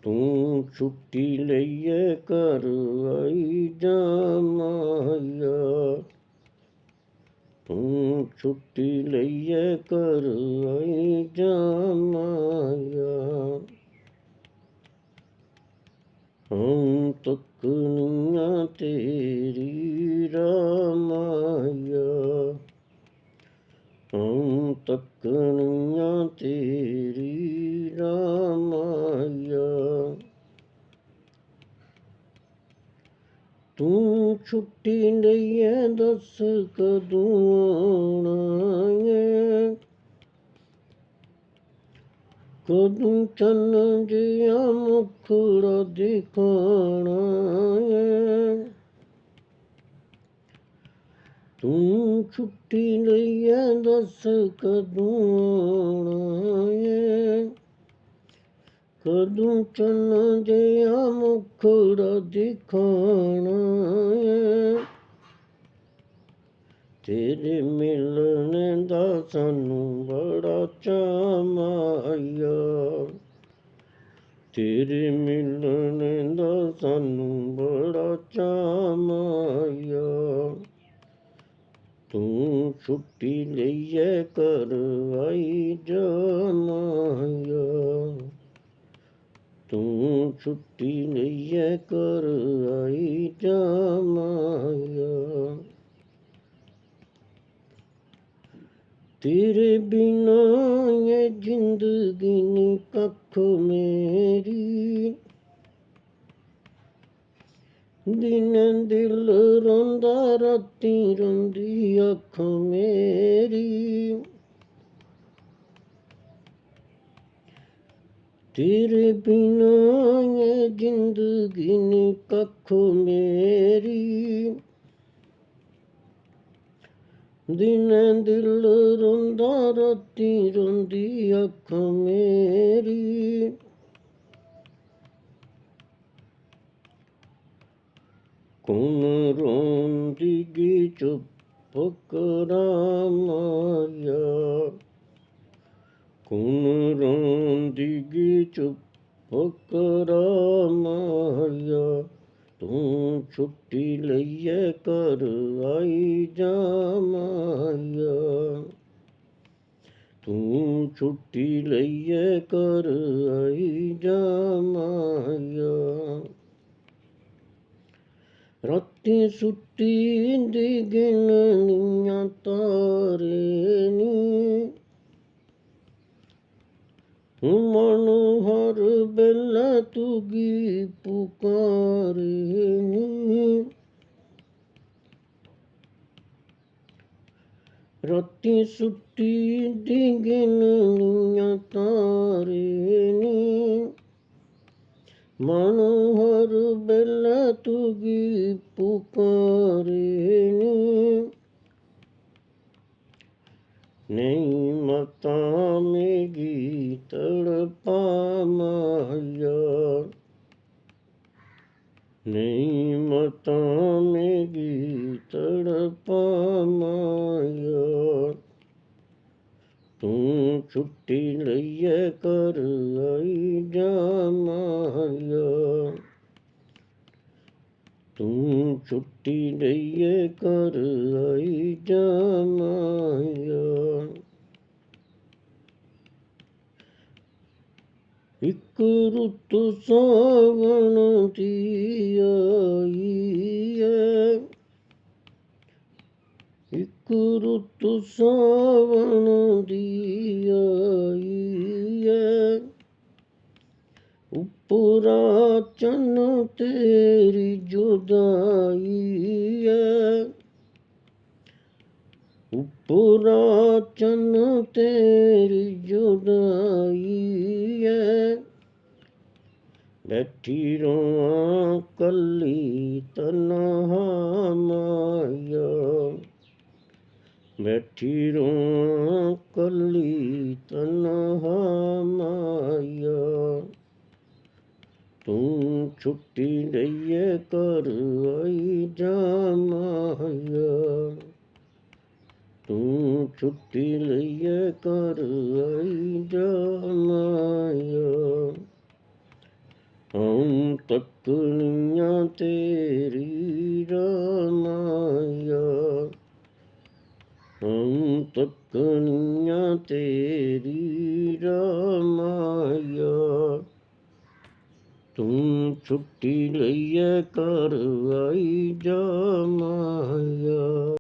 ਤੂੰ ਛੁੱਟੀ ਲਈਏ ਘਰ ਆਈ ਜਾ ਮਾਇਆ। ਤੂੰ ਛੁੱਟੀ ਲਈਏ ਘਰ ਆਈ ਜਾ ਮਾਇਆ। ਹਮ ਤੱਕਨੀਆਂ ਤੇਰੀ ਰਾਮਾਇਆ। ਹਮ ਤੱਕਨੀਆਂ ਤੇਰੀ ਰਾਮਾਇਆ। ਤੂੰ ਛੁੱਟੀ ਲਈਏ ਦੱਸ ਕਦੋਂ ਆਉਣਾ ਏ। ਕਦੋਂ ਚੰਨ ਜਿਹਾ ਮੁਖੜਾ ਦਿਖਾਣਾ ਏ। ਤੂੰ ਛੁੱਟੀ ਲਈਏ ਦੱਸ ਕਦੋਂ ਆਉਣਾ ਏ। ਕਦੋਂ ਚੰਨ ਜਿਹਾ ਮੁਖੜਾ ਦਿਖਾਣਾ ਏ। ਤੇਰੇ ਮਿਲਣ ਦਾ ਸਾਨੂੰ ਬੜਾ ਚਾਅ ਮਾਇਆ। ਤੇਰੇ ਮਿਲਣ ਦਾ ਸਾਨੂੰ ਬੜਾ ਚਾਅ ਮਾਇਆ। ਤੂੰ ਛੁੱਟੀ ਲਈਏ ਘਰ ਆਈ ਜਾ ਮਾਇਆ। ਤੂੰ ਛੁੱਟੀ ਲਈਏ ਘਰ ਆਈ ਜਾ ਮਾਇਆ। ਤੇਰੇ ਬਿਨਾ ਇਹ ਜ਼ਿੰਦਗੀ ਨੀ ਕੱਖ ਮੇਰੀ। ਦਿਨ ਦਿਲ ਰੋਂਦਾ ਰਾਤੀ ਰੋਂਦੀ ਅੱਖ ਮੇਰੀ। ਤੇਰੇ ਬਿਨਾ ਇਹ ਜ਼ਿੰਦਗੀ ਨੀ ਕੱਖ ਮੇਰੀ। ਦਿਨ ਦਿਲ ਰੋਂਦਾ ਰਾਤੀ ਰੋਂਦੀ ਅੱਖ ਮੇਰੀ। ਕੌਣ ਰੋਂਦੀ ਗੀ ਚੁੱਪ ਕਰਾਂ ਮਾਇਆ। ਕੌਣ ਰੋਂਦੀ ਗੀ ਚੁੱਪ ਕਰਾਂ ਮਾਇਆ। ਤੂੰ ਛੁੱਟੀ ਲਈਏ ਘਰ ਆਈ ਜਾ ਮਾਇਆ। ਤੂੰ ਛੁੱਟੀ ਲਈਏ ਘਰ ਆਈ ਜਾ ਮਾਇਆ। ਰਾਤੀ ਸੁੱਤੀ ਦੀ ਗਿਣਨੀਆਂ ਤਾਰੇ ਨੀ। ਮਨ ਹਰ ਵੇਲੇ ਤੁਗੀ ਪੁਕਾਰੇ ਨੀ। ਰਾਤੀ ਸੁੱਤੀ ਦੀ ਗਿਣਨੀਆਂ ਤਾਰੇ ਨੀ। ਮਨ ਹਰ ਵੇਲੇ ਤੁਗੀ ਪੁਕਾਰੇ ਨੀ। ਨਹੀਂ ਮਤਾਂ ਮੇਰੀ ਤੜਪਾ ਮਾਇਆ। ਨਹੀਂ ਮਤਾਂ ਮੇਰੀ ਤੜਪਾ ਮਾਇਆ। ਤੂੰ ਛੁੱਟੀ ਲਈਏ ਘਰ ਆਈ ਜਾ ਮਾਇਆ। ਤੂੰ ਛੁੱਟੀ ਲਈਏ ਘਰ ਆਈ ਜਾ ਮਾਇਆ। ਇੱਕ ਰੁੱਤ ਸਾਵਣ ਦੀ ਆਈ ਏ। ਇੱਕ ਰੁੱਤ ਸਾਵਣ ਦੀ ਆਈ ਏ। ਉੱਪਰਾ ਚੰਨ ਤੇਰੀ ਜੁਦਾਈ ਏ। ਉੱਪਰਾ ਚੰਨ ਤੇਰੀ ਜੁਦਾਈ ਏ। ਬੈਠੀ ਰੋਵਾਂ ਕੱਲੀ ਤਨਹਾ ਮਾਇਆ। ਬੈਠੀ ਰੋਵਾਂ ਕੱਲੀ ਤਨਹਾ ਮਾਇਆ। ਤੂੰ ਛੁੱਟੀ ਲਈਏ ਘਰ ਆਈ ਜਾ ਮਾਇਆ। ਤੂੰ ਛੁੱਟੀ ਲਈਏ ਘਰ ਆਈ ਜਾ ਮਾਇਆ। ਹਉ ਤੱਕਣੀਆਂ ਤੇਰੀ ਰਾਮਾਇਆ, ਹਉ ਤੱਕਣੀਆਂ ਤੇਰੀ ਰਾਮਾਇਆ। ਤੂੰ ਛੁੱਟੀ ਲਈਏ ਘਰ ਆਈ ਜਾ ਮਾਇਆ।